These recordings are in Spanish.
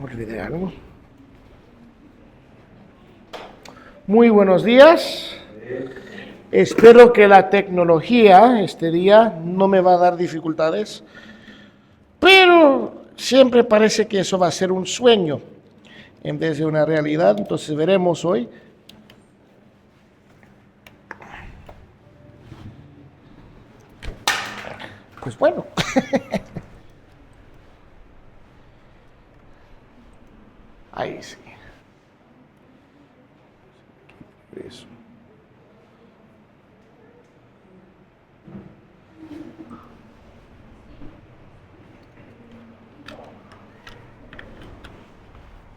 Olvidé algo. Muy buenos días. Espero que la tecnología este día no me va a dar dificultades, pero siempre parece que eso va a ser un sueño en vez de una realidad. Entonces veremos hoy. Pues bueno. Ahí sí. Eso.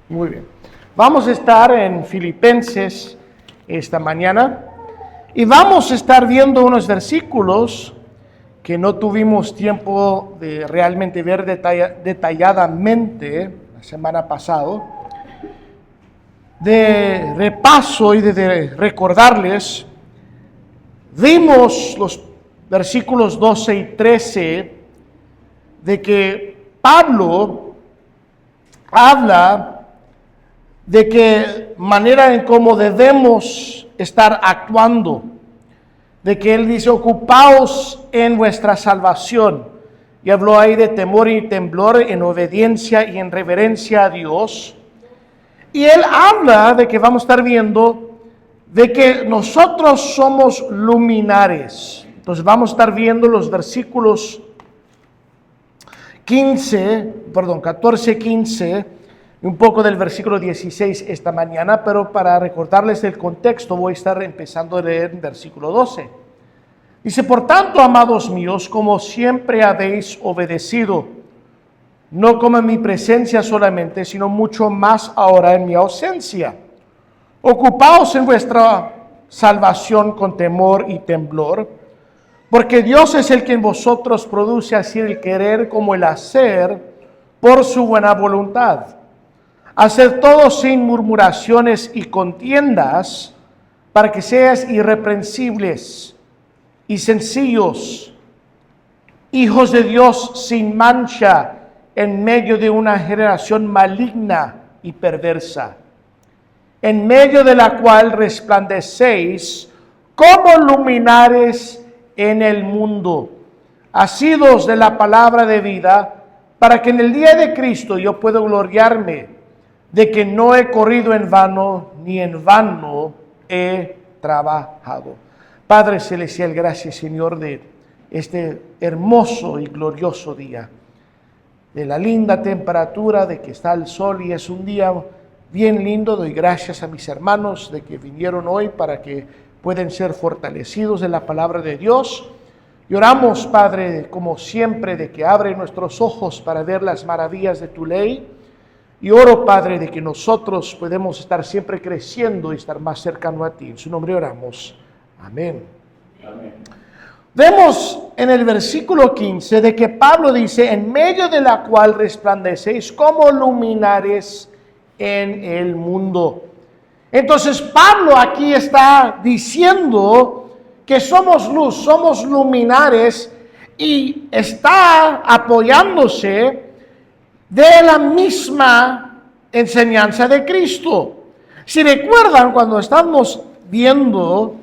Muy bien. Vamos a estar en Filipenses esta mañana y vamos a estar viendo unos versículos que no tuvimos tiempo de realmente ver detalladamente la semana pasada. De repaso y de recordarles, vimos los versículos 12 y 13 de que Pablo habla de que manera en cómo debemos estar actuando, de que él dice, ocupaos en vuestra salvación, y habló ahí de temor y temblor, en obediencia y en reverencia a Dios. Y él habla de que vamos a estar viendo de que nosotros somos luminares. Entonces vamos a estar viendo los versículos 14, 15, y un poco del versículo 16 esta mañana, pero para recordarles el contexto voy a estar empezando a leer el versículo 12. Dice, por tanto, amados míos, como siempre habéis obedecido, no como en mi presencia solamente, sino mucho más ahora en mi ausencia. Ocupaos en vuestra salvación con temor y temblor, porque Dios es el que en vosotros produce así el querer como el hacer por su buena voluntad. Haced todo sin murmuraciones y contiendas, para que seáis irreprensibles y sencillos, hijos de Dios sin mancha, en medio de una generación maligna y perversa, en medio de la cual resplandecéis como luminares en el mundo, asidos de la palabra de vida, para que en el día de Cristo yo pueda gloriarme de que no he corrido en vano, ni en vano he trabajado. Padre Celestial, gracias, Señor, de este hermoso y glorioso día, de la linda temperatura, de que está el sol y es un día bien lindo. Doy gracias a mis hermanos de que vinieron hoy para que puedan ser fortalecidos en la palabra de Dios. Y oramos, Padre, como siempre, de que abre nuestros ojos para ver las maravillas de tu ley. Y oro, Padre, de que nosotros podemos estar siempre creciendo y estar más cercano a ti. En su nombre oramos. Amén. Amén. Vemos en el versículo 15 de que Pablo dice, en medio de la cual resplandecéis como luminares en el mundo. Entonces Pablo aquí está diciendo que somos luz, somos luminares, y está apoyándose de la misma enseñanza de Cristo. Si recuerdan, cuando estamos viendo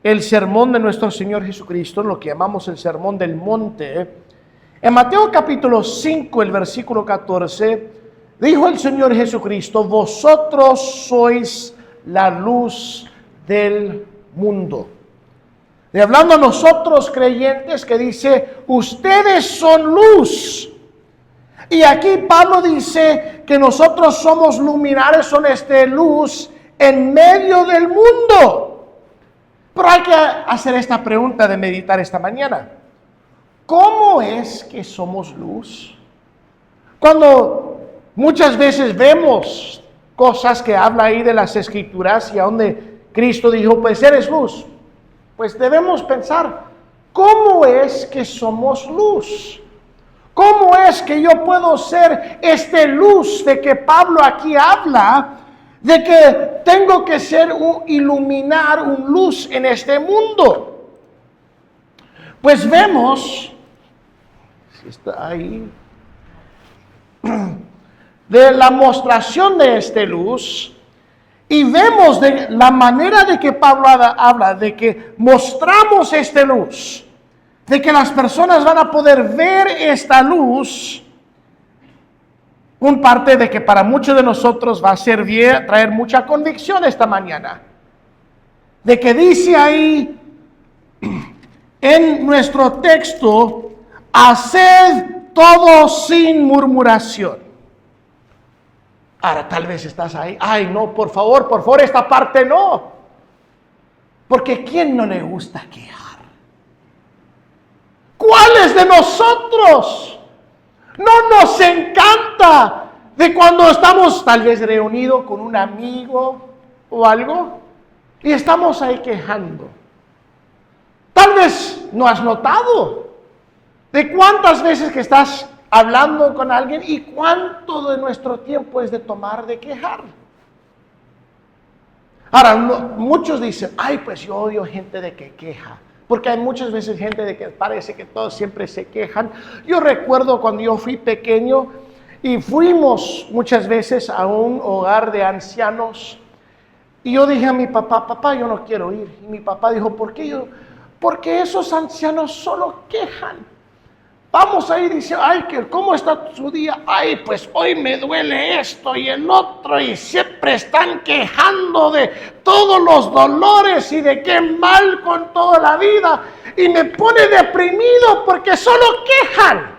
el sermón de nuestro Señor Jesucristo, lo que llamamos el sermón del monte, en Mateo capítulo 5, el versículo 14, dijo el Señor Jesucristo, vosotros sois la luz del mundo. Y hablando a nosotros creyentes, que dice, ustedes son luz. Y aquí Pablo dice que nosotros somos luminares, son luz en medio del mundo. Pero hay que hacer esta pregunta de meditar esta mañana. ¿Cómo es que somos luz? Cuando muchas veces vemos cosas que habla ahí de las Escrituras y a donde Cristo dijo, pues eres luz, pues debemos pensar, ¿cómo es que somos luz? ¿Cómo es que yo puedo ser luz de que Pablo aquí habla? De que tengo que ser iluminar un luz en este mundo. Pues vemos, si está ahí, de la mostración de esta luz. Y vemos de la manera de que Pablo habla, de que mostramos esta luz, de que las personas van a poder ver esta luz. Un parte de que para muchos de nosotros va a servir, traer mucha convicción esta mañana. De que dice ahí en nuestro texto, haced todo sin murmuración. Ahora tal vez estás ahí, ay no, por favor, esta parte no. Porque ¿quién no le gusta quejar? ¿Cuáles de nosotros no nos encanta de cuando estamos tal vez reunidos con un amigo o algo y estamos ahí quejando? Tal vez no has notado de cuántas veces que estás hablando con alguien y cuánto de nuestro tiempo es de tomar de quejar. Ahora, muchos dicen, ay, pues yo odio gente de que queja. Porque hay muchas veces gente de que parece que todos siempre se quejan. Yo recuerdo cuando yo fui pequeño y fuimos muchas veces a un hogar de ancianos. Y yo dije a mi papá, papá, yo no quiero ir. Y mi papá dijo, ¿por qué yo? Porque esos ancianos solo quejan. Vamos a ir y dice, ay, ¿cómo está su día? Ay, pues hoy me duele esto y el otro, y siempre están quejando de todos los dolores y de qué mal con toda la vida. Y me pone deprimido porque solo quejan.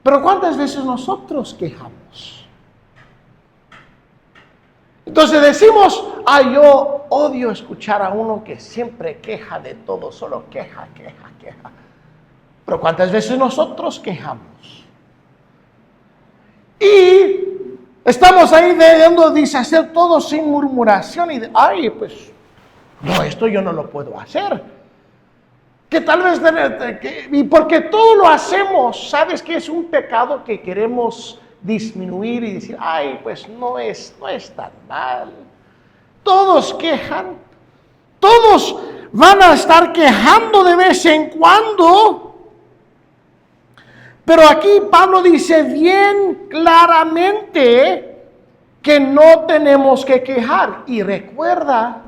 Pero ¿cuántas veces nosotros quejamos? Entonces decimos, ay, yo odio escuchar a uno que siempre queja de todo, solo queja. Pero ¿cuántas veces nosotros quejamos? Y estamos ahí viendo, dice, hacer todo sin murmuración. Y ay, pues, no, esto yo no lo puedo hacer. Que tal vez, y porque todo lo hacemos, ¿sabes que es un pecado que queremos disminuir y decir, ay, pues no es tan mal? Todos quejan, todos van a estar quejando de vez en cuando. Pero aquí Pablo dice bien claramente que no tenemos que quejar. Y recuerda,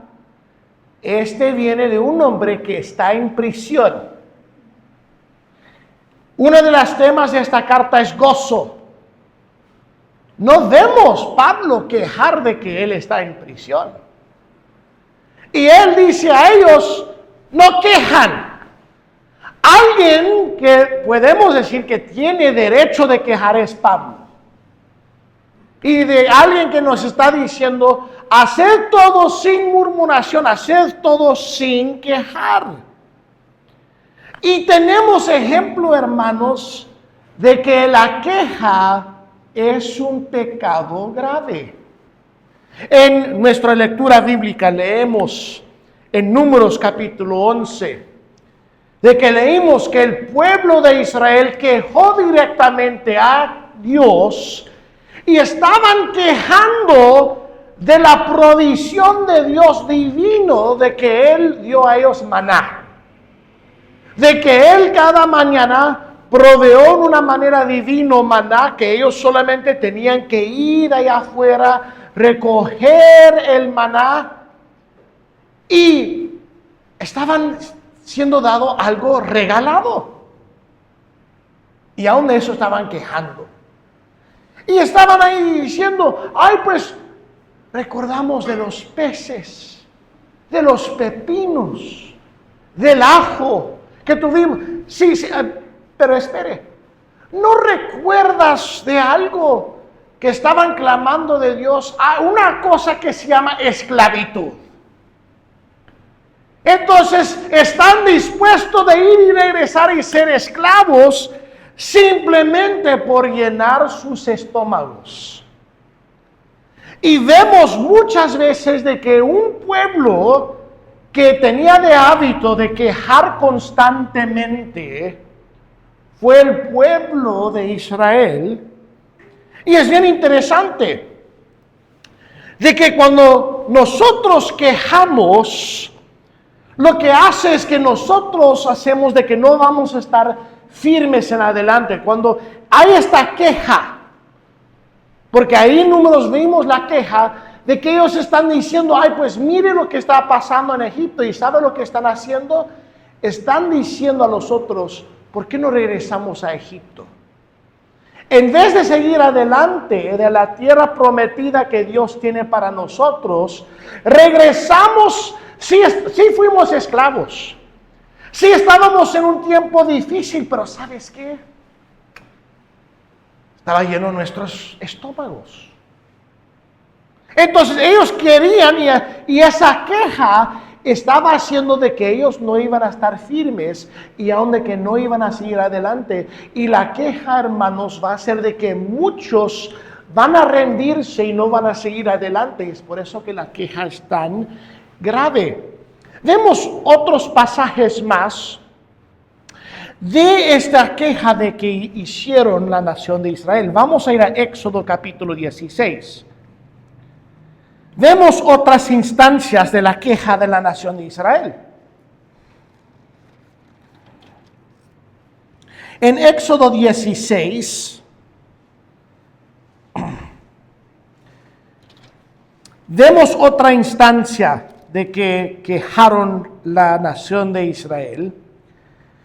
este viene de un hombre que está en prisión. Uno de los temas de esta carta es gozo. No vemos Pablo quejar de que él está en prisión. Y él dice a ellos, no quejan. Alguien que podemos decir que tiene derecho de quejar es Pablo. Y de alguien que nos está diciendo, haced todo sin murmuración, haced todo sin quejar. Y tenemos ejemplo, hermanos, de que la queja es un pecado grave. En nuestra lectura bíblica leemos en Números capítulo 11, de que leímos que el pueblo de Israel quejó directamente a Dios y estaban quejando de la provisión de Dios divino, de que Él dio a ellos maná, de que Él cada mañana proveó de una manera divina maná, que ellos solamente tenían que ir allá afuera, recoger el maná, y estaban siendo dado algo regalado. Y aún de eso estaban quejando. Y estaban ahí diciendo, ay, pues recordamos de los peces, de los pepinos, del ajo que tuvimos. Sí, pero espere, ¿no recuerdas de algo que estaban clamando de Dios? A una cosa que se llama esclavitud. Entonces están dispuestos de ir y regresar y ser esclavos simplemente por llenar sus estómagos. Y vemos muchas veces de que un pueblo que tenía de hábito de quejar constantemente fue el pueblo de Israel. Y es bien interesante de que cuando nosotros quejamos, lo que hace es que nosotros hacemos de que no vamos a estar firmes en adelante, cuando hay esta queja, porque ahí en Números vimos la queja de que ellos están diciendo, ay, pues mire lo que está pasando en Egipto, y ¿sabe lo que están haciendo? Están diciendo a los otros, ¿por qué no regresamos a Egipto? En vez de seguir adelante de la tierra prometida que Dios tiene para nosotros, regresamos, sí fuimos esclavos, sí estábamos en un tiempo difícil, pero ¿sabes qué? Estaba lleno nuestros estómagos. Entonces ellos querían, y esa queja estaba haciendo de que ellos no iban a estar firmes y aún de que no iban a seguir adelante. Y la queja, hermanos, va a ser de que muchos van a rendirse y no van a seguir adelante. Es por eso que la queja es tan grave. Vemos otros pasajes más de esta queja de que hicieron la nación de Israel. Vamos a ir a Éxodo capítulo 16. Vemos otras instancias de la queja de la nación de Israel. En Éxodo 16, vemos otra instancia de que quejaron la nación de Israel.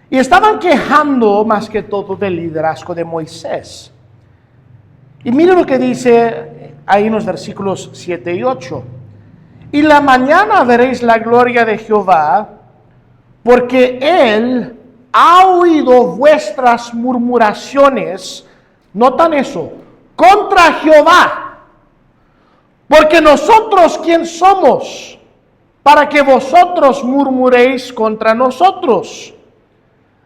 Y estaban quejando más que todo del liderazgo de Moisés. Y miren lo que dice ahí en los versículos 7 y 8. Y la mañana veréis la gloria de Jehová, porque Él ha oído vuestras murmuraciones, notan eso, contra Jehová. Porque nosotros, ¿quién somos? Para que vosotros murmuréis contra nosotros.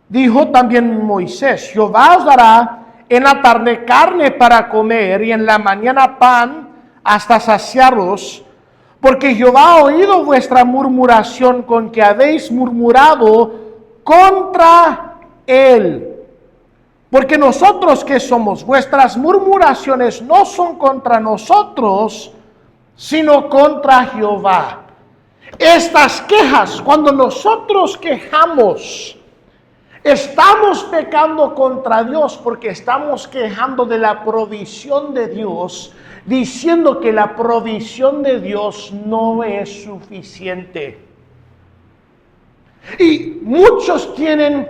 Dijo también Moisés, Jehová os dará en la tarde carne para comer y en la mañana pan hasta saciaros, porque Jehová ha oído vuestra murmuración con que habéis murmurado contra Él. Porque nosotros que somos, vuestras murmuraciones no son contra nosotros, sino contra Jehová. Estas quejas, cuando nosotros quejamos, estamos pecando contra Dios porque estamos quejando de la provisión de Dios, diciendo que la provisión de Dios no es suficiente. Y muchos tienen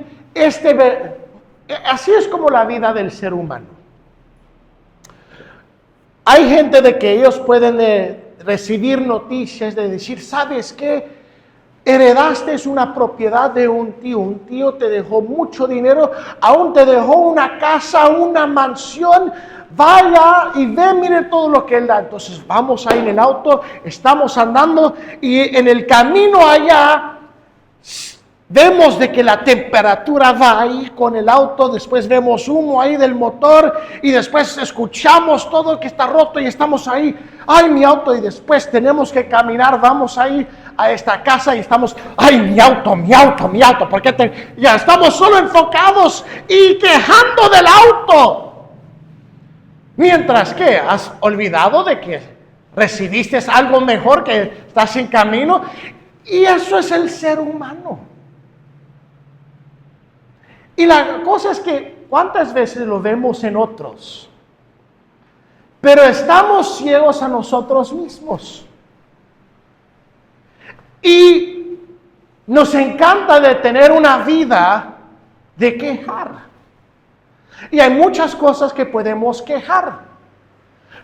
así es como la vida del ser humano. Hay gente de que ellos pueden recibir noticias de decir, ¿sabes qué? Heredaste una propiedad de un tío te dejó mucho dinero, aún te dejó una casa, una mansión, vaya y ve, mire todo lo que él da. Entonces vamos ahí en el auto, estamos andando y en el camino allá vemos de que la temperatura va ahí con el auto, después vemos humo ahí del motor y después escuchamos todo que está roto y estamos ahí, ay mi auto, y después tenemos que caminar, vamos ahí a esta casa y estamos, ay mi auto, porque ya estamos solo enfocados y quejando del auto. Mientras que has olvidado de que recibiste algo mejor, que estás en camino, y eso es el ser humano. Y la cosa es que, ¿cuántas veces lo vemos en otros? Pero estamos ciegos a nosotros mismos. Y nos encanta de tener una vida de quejar. Y hay muchas cosas que podemos quejar.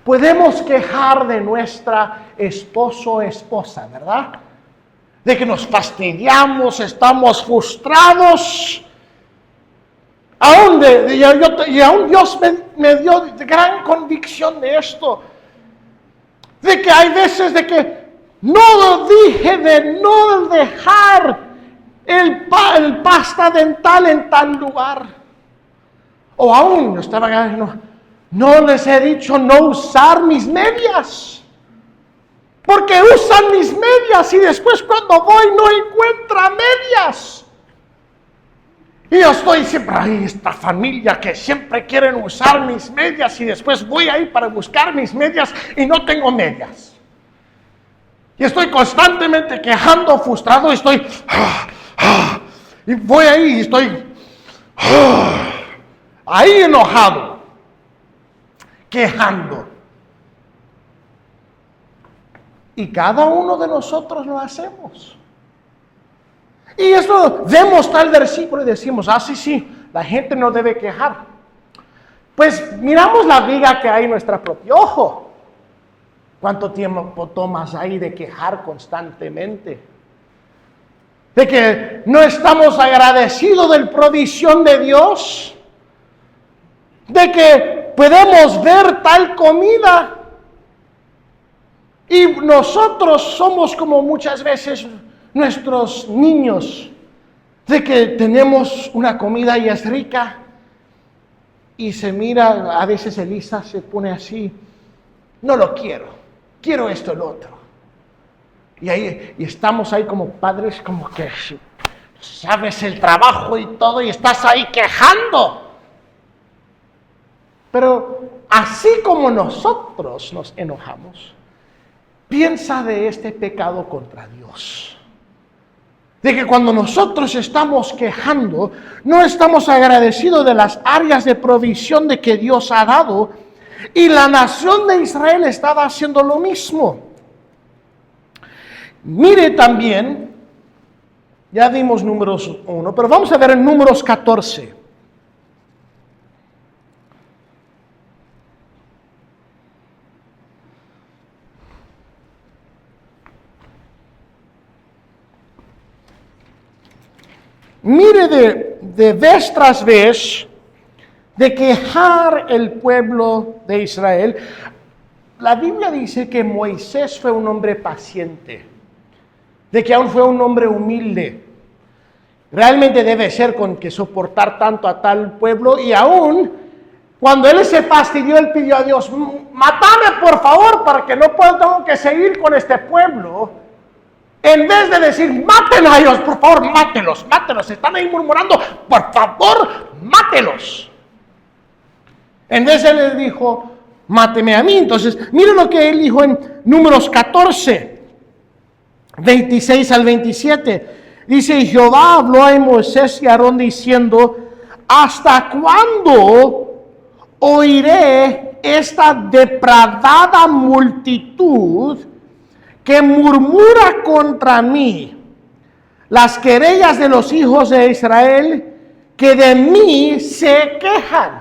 Podemos quejar de nuestra esposo o esposa, ¿verdad? De que nos fastidiamos, estamos frustrados. Y aún Dios me dio gran convicción de esto. De que hay veces de que no dije de no dejar el pasta dental en tal lugar. O aún no les he dicho no usar mis medias. Porque usan mis medias y después cuando voy no encuentra medias. Y yo estoy siempre, ay, esta familia que siempre quieren usar mis medias y después voy ahí para buscar mis medias y no tengo medias. Y estoy constantemente quejando, frustrado, y estoy, y voy ahí y estoy, ahí enojado, quejando. Y cada uno de nosotros lo hacemos. Y eso, vemos tal versículo y decimos, sí, la gente no debe quejar. Pues miramos la viga que hay en nuestro propio ojo. ¿Cuánto tiempo tomas ahí de quejar constantemente? De que no estamos agradecidos de la provisión de Dios. De que podemos ver tal comida. Y nosotros somos como muchas veces nuestros niños. De que tenemos una comida y es rica. Y se mira, a veces Elisa se pone así. No lo quiero. Quiero esto, el otro. Y estamos ahí como padres, como que sabes el trabajo y todo, y estás ahí quejando. Pero así como nosotros nos enojamos, piensa de este pecado contra Dios. De que cuando nosotros estamos quejando, no estamos agradecidos de las áreas de provisión de que Dios ha dado. Y la nación de Israel estaba haciendo lo mismo. Mire también, ya vimos Números 1, pero vamos a ver en Números 14. Mire de vez tras vez de quejar el pueblo de Israel. La Biblia dice que Moisés fue un hombre paciente, de que aún fue un hombre humilde. Realmente debe ser con que soportar tanto a tal pueblo, y aún cuando él se fastidió, él pidió a Dios, mátame por favor, para que no tengo que seguir con este pueblo. En vez de decir, maten a ellos, por favor, mátelos, están ahí murmurando, por favor, mátelos. En vez él le dijo, máteme a mí. Entonces, miren lo que él dijo en Números 14, 26 al 27. Dice, Jehová habló a Moisés y a Aarón diciendo, ¿hasta cuándo oiré esta depravada multitud que murmura contra mí? Las querellas de los hijos de Israel que de mí se quejan.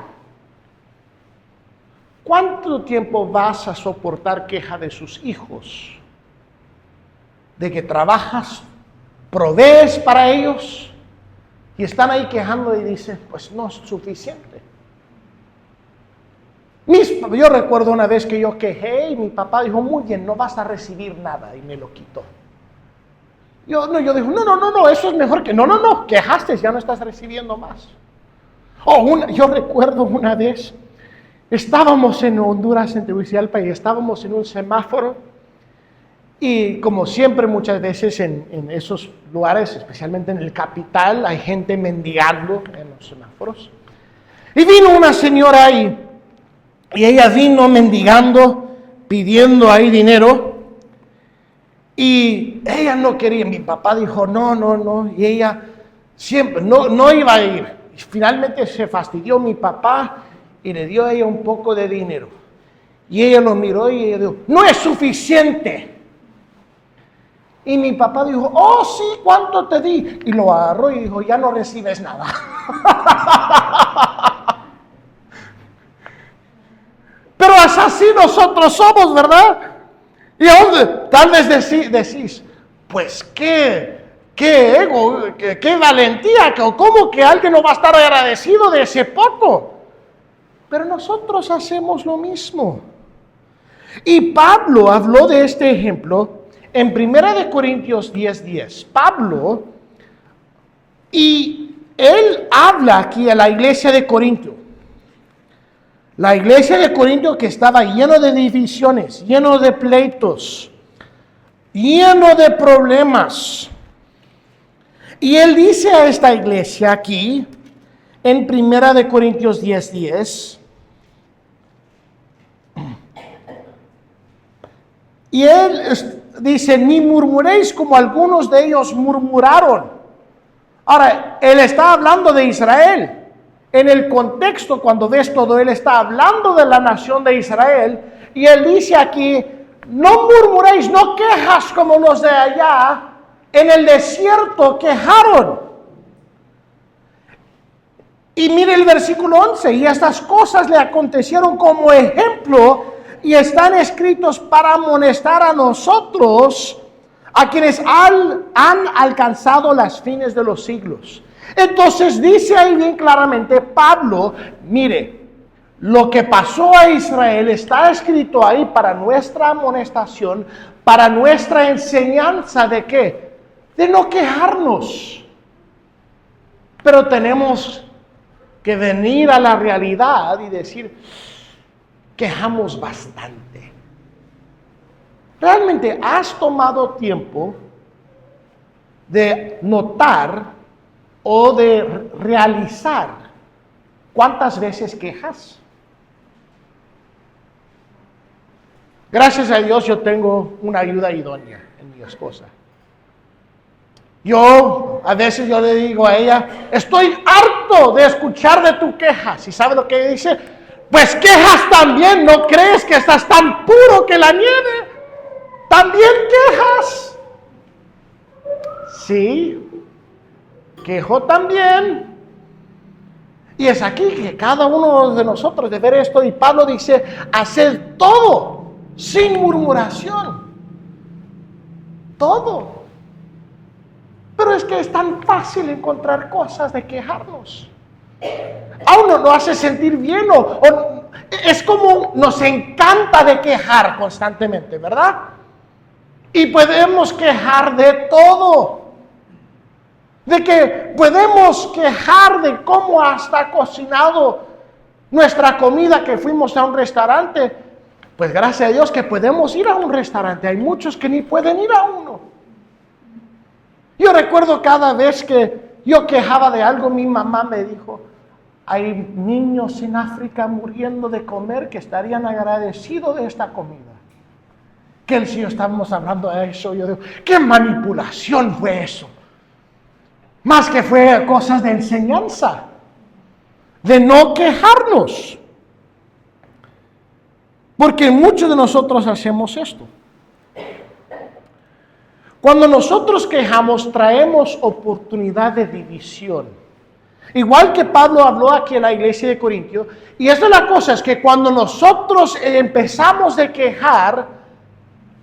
¿Cuánto tiempo vas a soportar queja de sus hijos? De que trabajas, provees para ellos y están ahí quejando y dicen, pues no es suficiente. Yo recuerdo una vez que yo quejé y mi papá dijo, muy bien, no vas a recibir nada, y me lo quitó. Yo dije, no, eso es mejor que, no, quejaste, ya no estás recibiendo más. Yo recuerdo una vez, estábamos en Honduras, en Tegucigalpa, y estábamos en un semáforo, y como siempre muchas veces en esos lugares, especialmente en el capital, hay gente mendigando en los semáforos. Y vino una señora ahí, y ella vino mendigando, pidiendo ahí dinero, y ella no quería. Mi papá dijo, no, y ella siempre, no iba a ir. Y finalmente se fastidió mi papá y le dio a ella un poco de dinero. Y ella lo miró y ella dijo, no es suficiente. Y mi papá dijo, sí, ¿cuánto te di? Y lo agarró y dijo, ya no recibes nada. Pero es así nosotros somos, ¿verdad? Y aún tal vez decís, pues qué ego, qué valentía, ¿cómo que alguien no va a estar agradecido de ese poco? Pero nosotros hacemos lo mismo. Y Pablo habló de este ejemplo en 1 Corintios 10:10. Pablo, y él habla aquí a la iglesia de Corinto. La iglesia de Corinto que estaba lleno de divisiones, lleno de pleitos, lleno de problemas. Y él dice a esta iglesia aquí, en 1 Corintios 10:10, y él dice, ni murmuréis como algunos de ellos murmuraron. Ahora, él está hablando de Israel. En el contexto, cuando ves todo, él está hablando de la nación de Israel, y él dice aquí, no murmuréis, no quejas como los de allá, en el desierto quejaron. Y mire el versículo 11, y estas cosas le acontecieron como ejemplo, y están escritos para amonestar a nosotros, a quienes han alcanzado las fines de los siglos. Entonces dice ahí bien claramente Pablo, mire, lo que pasó a Israel está escrito ahí para nuestra amonestación, para nuestra enseñanza de qué, de no quejarnos. Pero tenemos que venir a la realidad y decir, quejamos bastante. ¿Realmente has tomado tiempo de notar o de realizar cuántas veces quejas? Gracias a Dios yo tengo una ayuda idónea en mi esposa. A veces yo le digo a ella, estoy harto de escuchar de tu quejas. ¿Y sabe lo que dice? Pues quejas también, ¿no crees que estás tan puro que la nieve? ¿También quejas? Sí, quejo también. Y es aquí que cada uno de nosotros debe ver esto. Y Pablo dice, haced todo sin murmuración. Todo. Pero es que es tan fácil encontrar cosas de quejarnos. A uno lo hace sentir bien es como nos encanta de quejar constantemente, ¿verdad? Y podemos quejar de todo. De que podemos quejar de cómo está cocinado nuestra comida, que fuimos a un restaurante. Pues gracias a Dios que podemos ir a un restaurante. Hay muchos que ni pueden ir a uno. Yo recuerdo cada vez que yo quejaba de algo, mi mamá me dijo, hay niños en África muriendo de comer que estarían agradecidos de esta comida. Que el Señor, estábamos hablando de eso, yo digo, ¿qué manipulación fue eso? Más que fue cosas de enseñanza, de no quejarnos. Porque muchos de nosotros hacemos esto. Cuando nosotros quejamos, traemos oportunidad de división. Igual que Pablo habló aquí en la iglesia de Corintio. Y esta es la cosa, es que cuando nosotros empezamos a quejar,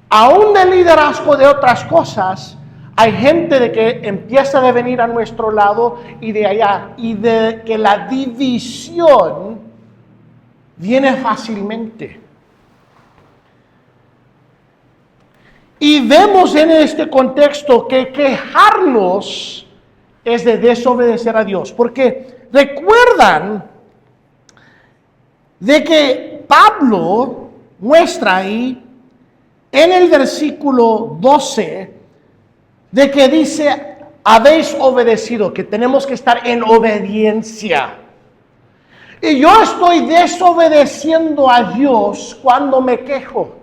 aún del liderazgo de otras cosas, hay gente de que empieza a venir a nuestro lado y de allá. Y de que la división viene fácilmente. Y vemos en este contexto que quejarnos es de desobedecer a Dios. Porque recuerdan de que Pablo muestra ahí en el versículo 12 de que dice, habéis obedecido, que tenemos que estar en obediencia. Y yo estoy desobedeciendo a Dios cuando me quejo.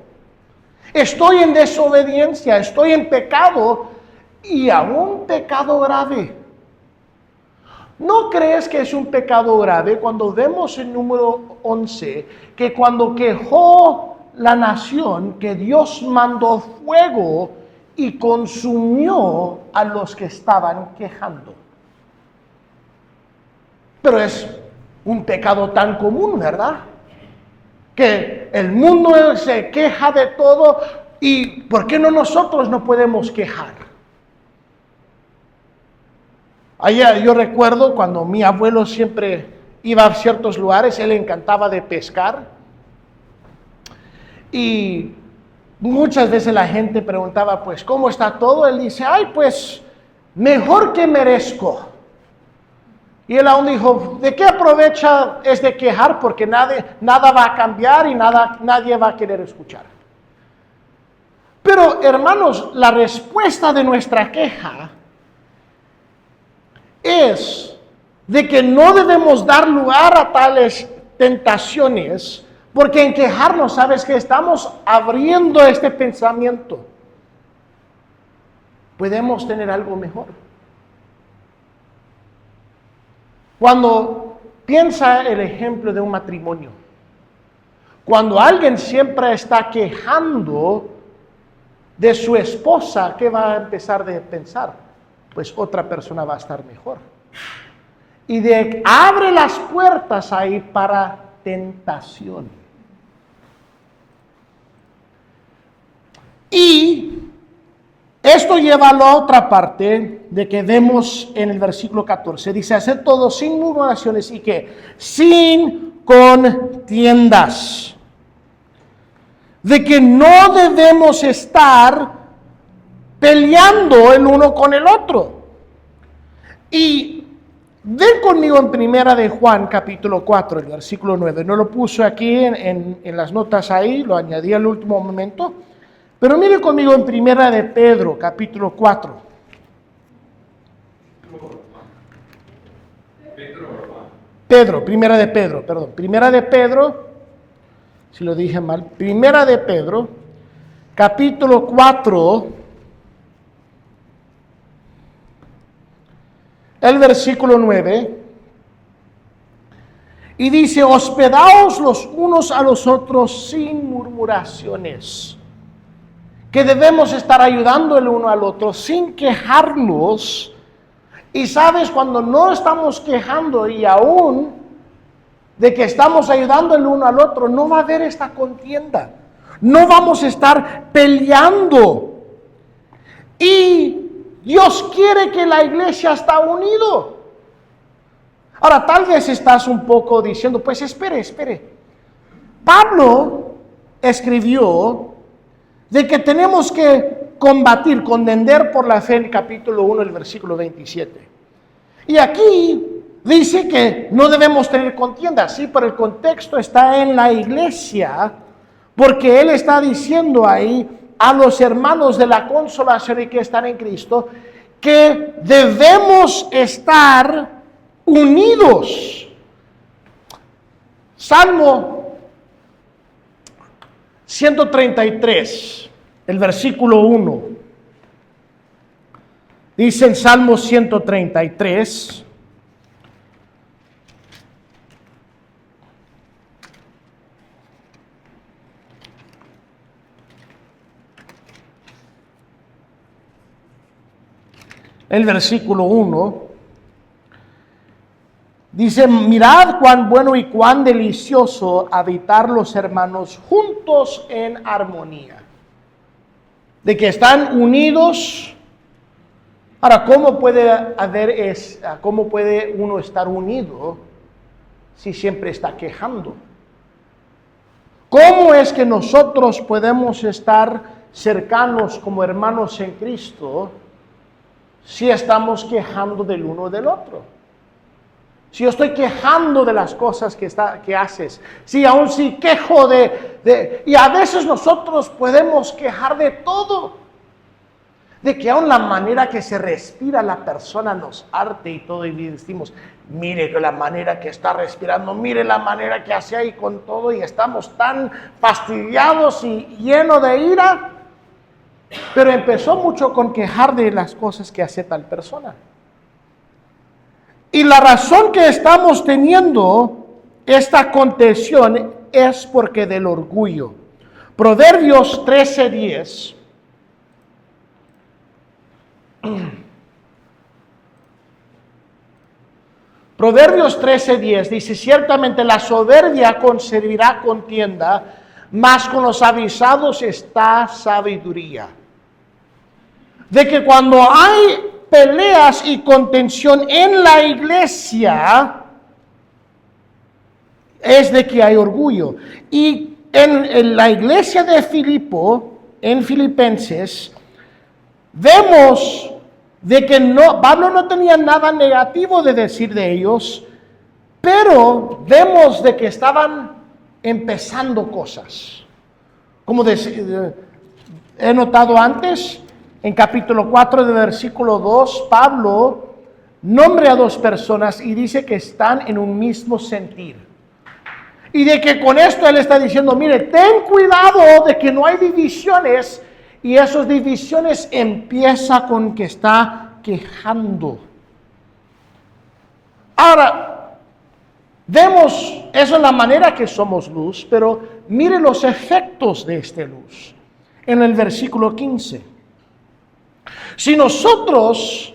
Estoy en desobediencia, estoy en pecado y aún pecado grave. ¿No crees que es un pecado grave cuando vemos el número 11, que cuando quejó la nación, que Dios mandó fuego y consumió a los que estaban quejando? Pero es un pecado tan común, ¿verdad? Que el mundo se queja de todo, y ¿por qué no nosotros no podemos quejar? Allá yo recuerdo cuando mi abuelo siempre iba a ciertos lugares, él le encantaba de pescar, y muchas veces la gente preguntaba, pues, ¿cómo está todo? Él dice, ay, pues, mejor que merezco. Y él aún dijo, ¿de qué aprovecha es de quejar? Porque nada va a cambiar y nadie va a querer escuchar. Pero, hermanos, la respuesta de nuestra queja es de que no debemos dar lugar a tales tentaciones, porque en quejarnos, ¿sabes qué? Estamos abriendo este pensamiento. Podemos tener algo mejor. Cuando Piensa el ejemplo de un matrimonio. Cuando alguien siempre está quejando de su esposa, ¿qué va a empezar de pensar? Pues otra persona va a estar mejor. Y abre las puertas ahí para tentación. Y esto lleva a la otra parte de que vemos en el versículo 14. Dice, hacer todo sin murmuraciones y que sin contiendas. De que no debemos estar peleando el uno con el otro. Y ven conmigo en primera de Juan, capítulo 4, el versículo 9. No lo puse aquí en las notas ahí, lo añadí al último momento. Pero mire conmigo en primera de Pedro, capítulo 4. Primera de Pedro, si lo dije mal, primera de Pedro, capítulo 4, el versículo 9, y dice, hospedaos los unos a los otros sin murmuraciones, que debemos estar ayudando el uno al otro sin quejarnos. Y sabes, cuando no estamos quejando y aún de que estamos ayudando el uno al otro, no va a haber esta contienda. No vamos a estar peleando. Y Dios quiere que la iglesia está unido. Ahora, tal vez estás un poco diciendo, pues espere. Pablo escribió de que tenemos que contender por la fe en capítulo 1, el versículo 27. Y aquí dice que no debemos tener contienda, sí, pero el contexto está en la iglesia, porque él está diciendo ahí a los hermanos de la consolación y que están en Cristo, que debemos estar unidos. Salmo 133, el versículo 1. Dice en Salmo 133, el versículo 1, dice, mirad cuán bueno y cuán delicioso habitar los hermanos juntos en armonía. De que están unidos. Ahora, ¿cómo puede uno estar unido si siempre está quejando? ¿Cómo es que nosotros podemos estar cercanos como hermanos en Cristo si estamos quejando del uno del otro? Si yo estoy quejando de las cosas que haces, si aún si quejo y a veces nosotros podemos quejar de todo, de que aún la manera que se respira la persona nos arte y todo, y decimos, mire la manera que está respirando, mire la manera que hace ahí con todo, y estamos tan fastidiados y llenos de ira, pero empezó mucho con quejar de las cosas que hace tal persona. Y la razón que estamos teniendo esta contención es porque del orgullo. Proverbios 13:10. Proverbios 13:10 dice, ciertamente la soberbia concebirá contienda, mas con los avisados está sabiduría. De que cuando hay peleas y contención en la iglesia, es de que hay orgullo. Y en la iglesia de Filipo, en Filipenses, vemos de que Pablo no tenía nada negativo de decir de ellos, pero vemos de que estaban empezando cosas. Como he notado antes, en capítulo 4 del versículo 2, Pablo nombra a dos personas y dice que están en un mismo sentir. Y de que con esto él está diciendo, mire, ten cuidado de que no hay divisiones, y esas divisiones empieza con que está quejando. Ahora, Vemos eso en la manera que somos luz, pero mire los efectos de esta luz. En el versículo 15. Si nosotros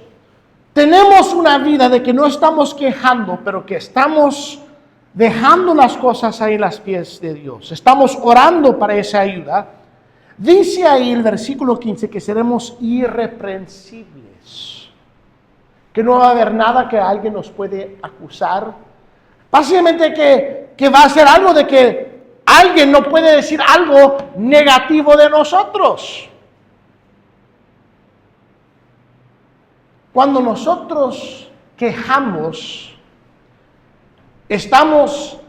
tenemos una vida de que no estamos quejando, pero que estamos dejando las cosas ahí en los pies de Dios, estamos orando para esa ayuda, dice ahí el versículo 15 que seremos irreprensibles, que no va a haber nada que alguien nos puede acusar. Básicamente que va a ser algo de que alguien no puede decir algo negativo de nosotros. Cuando nosotros quejamos, estamos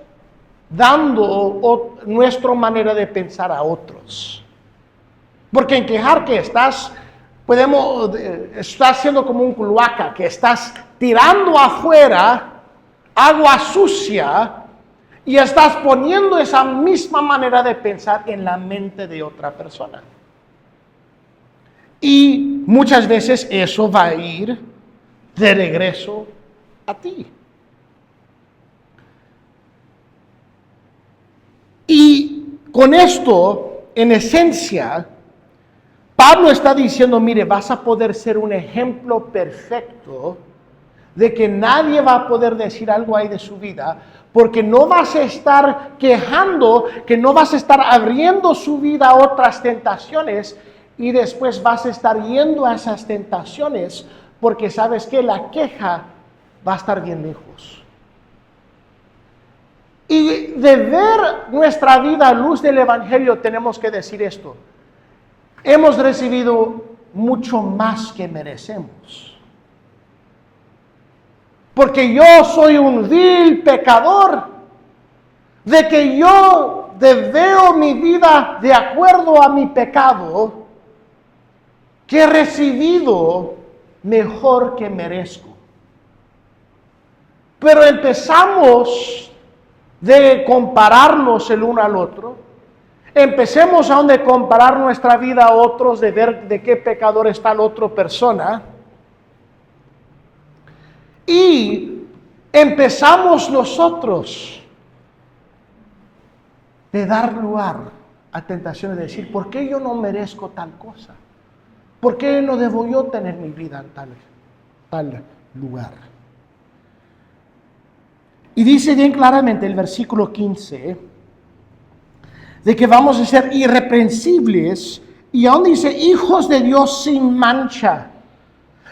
dando nuestra manera de pensar a otros. Porque en quejar que estás siendo como un cloaca, que estás tirando afuera agua sucia y estás poniendo esa misma manera de pensar en la mente de otra persona. Y muchas veces eso va a ir de regreso a ti. Y con esto, en esencia, Pablo está diciendo, mire, vas a poder ser un ejemplo perfecto de que nadie va a poder decir algo ahí de su vida, porque no vas a estar quejando, que no vas a estar abriendo su vida a otras tentaciones y después vas a estar yendo a esas tentaciones, porque sabes que la queja va a estar bien lejos. Y de ver nuestra vida a luz del Evangelio tenemos que decir esto: hemos recibido mucho más que merecemos. Porque yo soy un vil pecador, de que yo veo mi vida de acuerdo a mi pecado, que he recibido mejor que merezco. Pero empezamos de compararnos el uno al otro, empecemos aún de comparar nuestra vida a otros, de ver de qué pecador está la otra persona, y empezamos nosotros de dar lugar a tentaciones de decir, ¿por qué yo no merezco tal cosa? ¿Por qué no debo yo tener mi vida en tal lugar? Y dice bien claramente el versículo 15, de que vamos a ser irreprensibles, y aún dice, hijos de Dios sin mancha.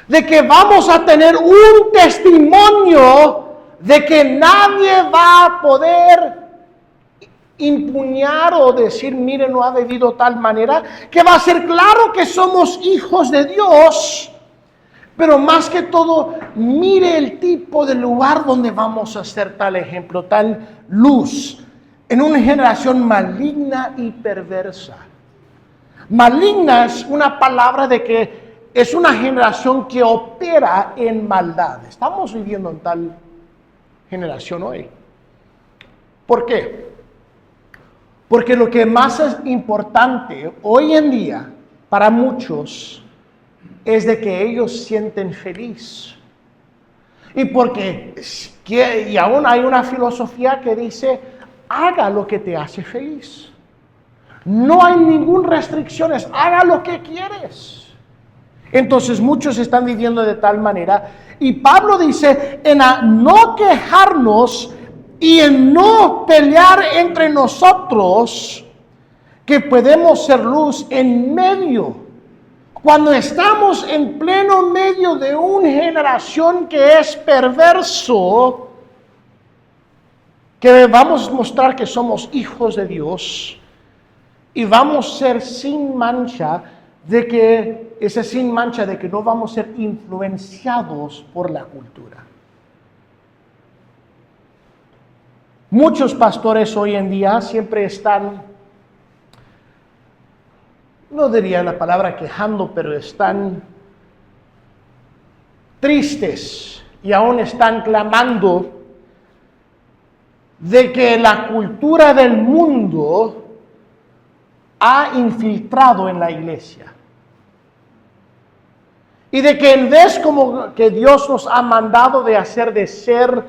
De que vamos a tener un testimonio de que nadie va a poder impugnar o decir, mire, no ha vivido tal manera, que va a ser claro que somos hijos de Dios, pero más que todo, mire el tipo de lugar donde vamos a hacer tal ejemplo, tal luz, en una generación maligna y perversa. Maligna es una palabra de que es una generación que opera en maldad. Estamos viviendo en tal generación hoy. ¿Por qué? Porque lo que más es importante hoy en día para muchos es de que ellos sienten feliz. Y aún hay una filosofía que dice, haga lo que te hace feliz. No hay ninguna restricción, haga lo que quieres. Entonces muchos están viviendo de tal manera, y Pablo dice en no quejarnos y en no pelear entre nosotros, que podemos ser luz en medio, cuando estamos en pleno medio de una generación que es perverso, que vamos a mostrar que somos hijos de Dios y vamos a ser sin mancha, de que no vamos a ser influenciados por la cultura. Muchos pastores hoy en día siempre están, no diría la palabra quejando, pero están tristes y aún están clamando de que la cultura del mundo ha infiltrado en la iglesia. Y de que en vez como que Dios nos ha mandado de hacer, de ser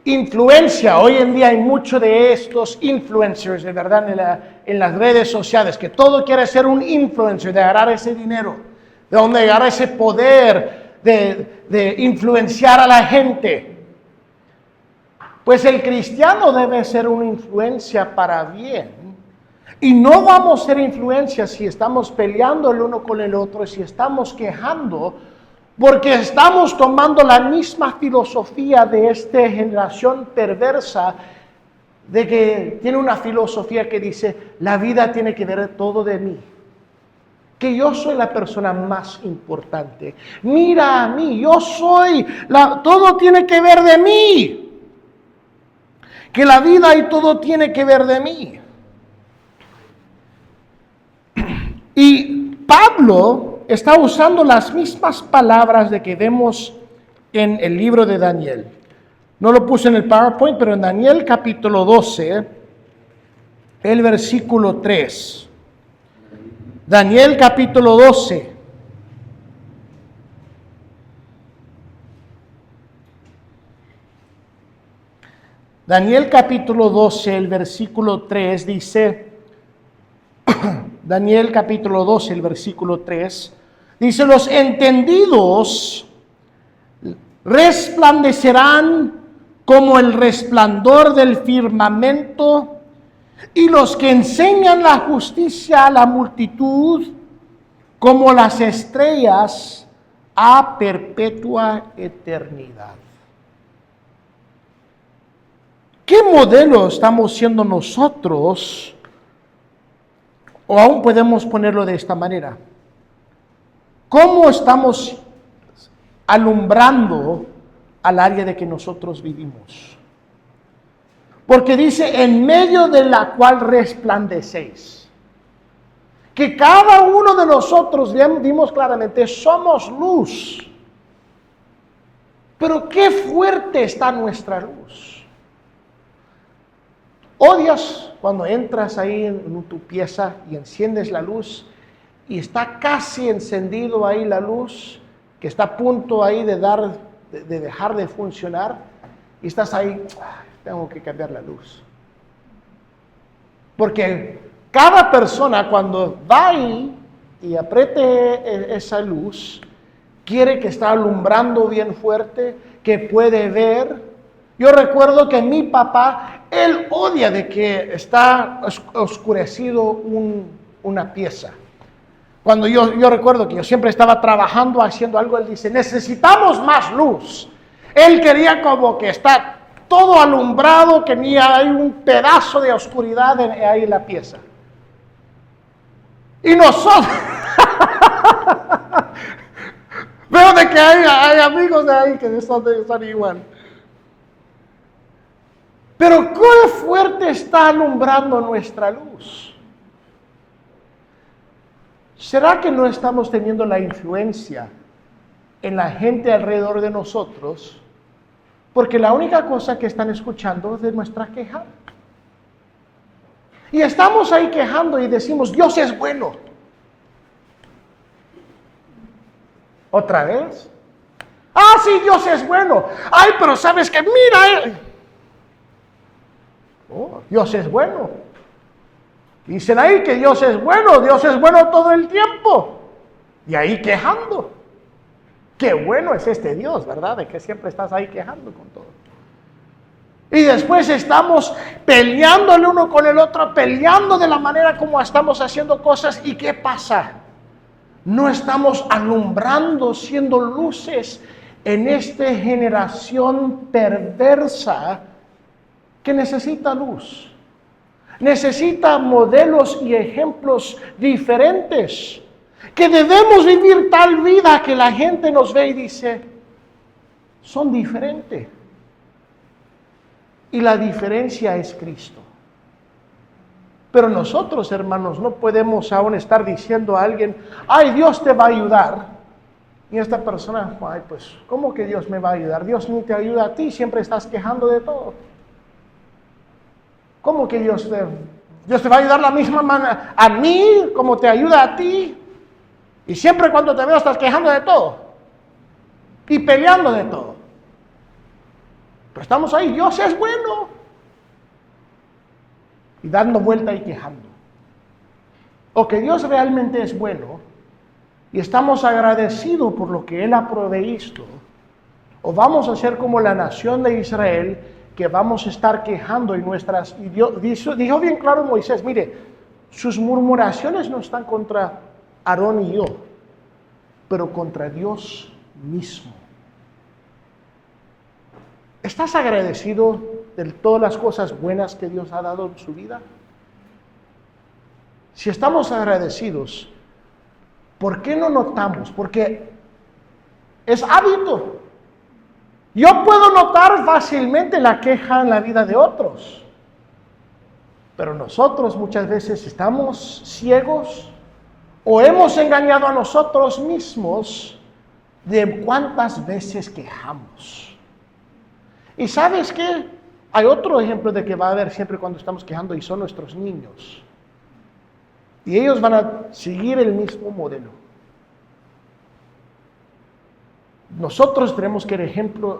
influencia. Hoy en día hay mucho de estos influencers, de verdad, en las redes sociales, que todo quiere ser un influencer, de agarrar ese dinero, de donde agarrar ese poder de influenciar a la gente. Pues el cristiano debe ser una influencia para bien. Y no vamos a ser influencia si estamos peleando el uno con el otro, si estamos quejando, porque estamos tomando la misma filosofía de esta generación perversa, de que tiene una filosofía que dice, la vida tiene que ver todo de mí. Que yo soy la persona más importante. Mira a mí, yo soy, todo tiene que ver de mí. Que la vida y todo tiene que ver de mí. Y Pablo está usando las mismas palabras de que vemos en el libro de Daniel. No lo puse en el PowerPoint, pero en Daniel capítulo 12, el versículo 3. Daniel capítulo 12. Daniel capítulo 12, el versículo 3 dice, Daniel capítulo 12, el versículo 3, dice, los entendidos resplandecerán como el resplandor del firmamento, y los que enseñan la justicia a la multitud como las estrellas a perpetua eternidad. ¿Qué modelo estamos siendo nosotros? O aún podemos ponerlo de esta manera. ¿Cómo estamos alumbrando al área de que nosotros vivimos? Porque dice, en medio de la cual resplandecéis. Que cada uno de nosotros, vimos claramente, somos luz. Pero qué fuerte está nuestra luz. Odias cuando entras ahí en tu pieza y enciendes la luz y está casi encendido ahí la luz, que está a punto ahí de dejar de funcionar, y estás ahí, tengo que cambiar la luz. Porque cada persona cuando va ahí y apriete esa luz, quiere que está alumbrando bien fuerte, que puede ver. Yo recuerdo que mi papá, él odia de que está oscurecido una pieza. Cuando yo recuerdo que yo siempre estaba trabajando, haciendo algo, él dice, necesitamos más luz. Él quería como que está todo alumbrado, que ni hay un pedazo de oscuridad ahí en la pieza. Y nosotros, veo de que hay amigos de ahí que están igual. Pero qué fuerte está alumbrando nuestra luz. ¿Será que no estamos teniendo la influencia en la gente alrededor de nosotros? Porque la única cosa que están escuchando es de nuestra queja. Y estamos ahí quejando y decimos, Dios es bueno. ¿Otra vez? Ah, sí, Dios es bueno. Ay, pero sabes que mira. Oh, Dios es bueno. Dicen ahí que Dios es bueno todo el tiempo. Y ahí quejando. Qué bueno es este Dios, ¿verdad? De que siempre estás ahí quejando con todo. Y después estamos peleando el uno con el otro, peleando de la manera como estamos haciendo cosas. ¿Y qué pasa? No estamos alumbrando, siendo luces en esta generación perversa que necesita luz. Necesita modelos y ejemplos diferentes. Que debemos vivir tal vida que la gente nos ve y dice, son diferentes. Y la diferencia es Cristo. Pero nosotros, hermanos, no podemos aún estar diciendo a alguien, ay, Dios te va a ayudar. Y esta persona, ay, pues, ¿cómo que Dios me va a ayudar? Dios ni te ayuda a ti, siempre estás quejando de todo. ¿Cómo que Dios te va a ayudar la misma manera a mí como te ayuda a ti? Y siempre cuando te veo estás quejando de todo y peleando de todo. Pero estamos ahí, Dios es bueno. Y dando vuelta y quejando. O que Dios realmente es bueno y estamos agradecidos por lo que Él ha proveído. O vamos a ser como la nación de Israel, que vamos a estar quejando en nuestras... Y Dios, dijo bien claro Moisés, mire, sus murmuraciones no están contra Aarón y yo, pero contra Dios mismo. ¿Estás agradecido de todas las cosas buenas que Dios ha dado en su vida? Si estamos agradecidos, ¿por qué no notamos? Porque es hábito. Yo puedo notar fácilmente la queja en la vida de otros, pero nosotros muchas veces estamos ciegos o hemos engañado a nosotros mismos de cuántas veces quejamos. ¿Y sabes qué? Hay otro ejemplo de que va a haber siempre cuando estamos quejando y son nuestros niños. Y ellos van a seguir el mismo modelo. Nosotros tenemos que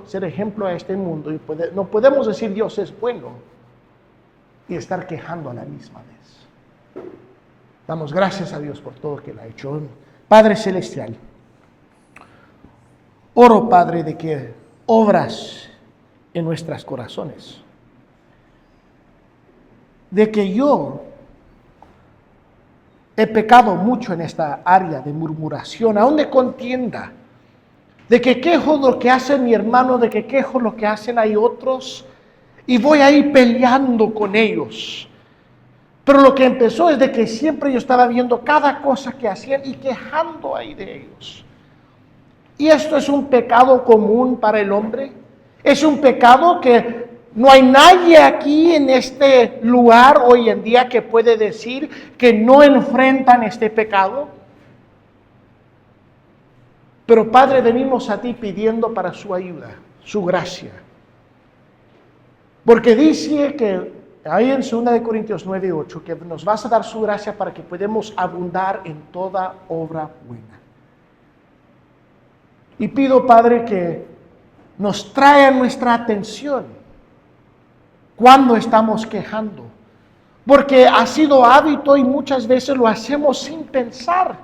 ser ejemplo a este mundo y no podemos decir Dios es bueno y estar quejando a la misma vez. Damos gracias a Dios por todo que Él ha hecho. Padre Celestial, oro, Padre, de que obras en nuestros corazones. De que yo he pecado mucho en esta área de murmuración, aún de contienda, de que quejo lo que hace mi hermano, de que quejo lo que hacen hay otros, y voy ahí peleando con ellos. Pero lo que empezó es de que siempre yo estaba viendo cada cosa que hacían y quejando ahí de ellos. Y esto es un pecado común para el hombre. Es un pecado que no hay nadie aquí en este lugar hoy en día que puede decir que no enfrentan este pecado. Pero Padre, venimos a ti pidiendo para su ayuda, su gracia. Porque dice que ahí en 2 Corintios 9:8 que nos vas a dar su gracia para que podamos abundar en toda obra buena. Y pido, Padre, que nos traiga nuestra atención cuando estamos quejando. Porque ha sido hábito y muchas veces lo hacemos sin pensar.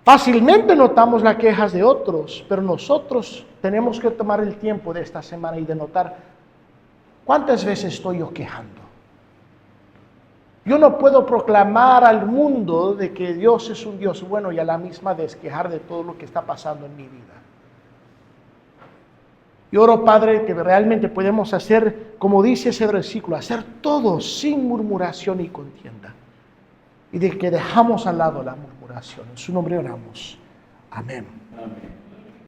Fácilmente notamos las quejas de otros, pero nosotros tenemos que tomar el tiempo de esta semana y de notar cuántas veces estoy yo quejando. Yo no puedo proclamar al mundo de que Dios es un Dios bueno y a la misma vez quejar de todo lo que está pasando en mi vida. Y oro, Padre, que realmente podemos hacer, como dice ese versículo, hacer todo sin murmuración y contienda. Y de que dejamos al lado la murmuración. En su nombre oramos. Amén. Amén.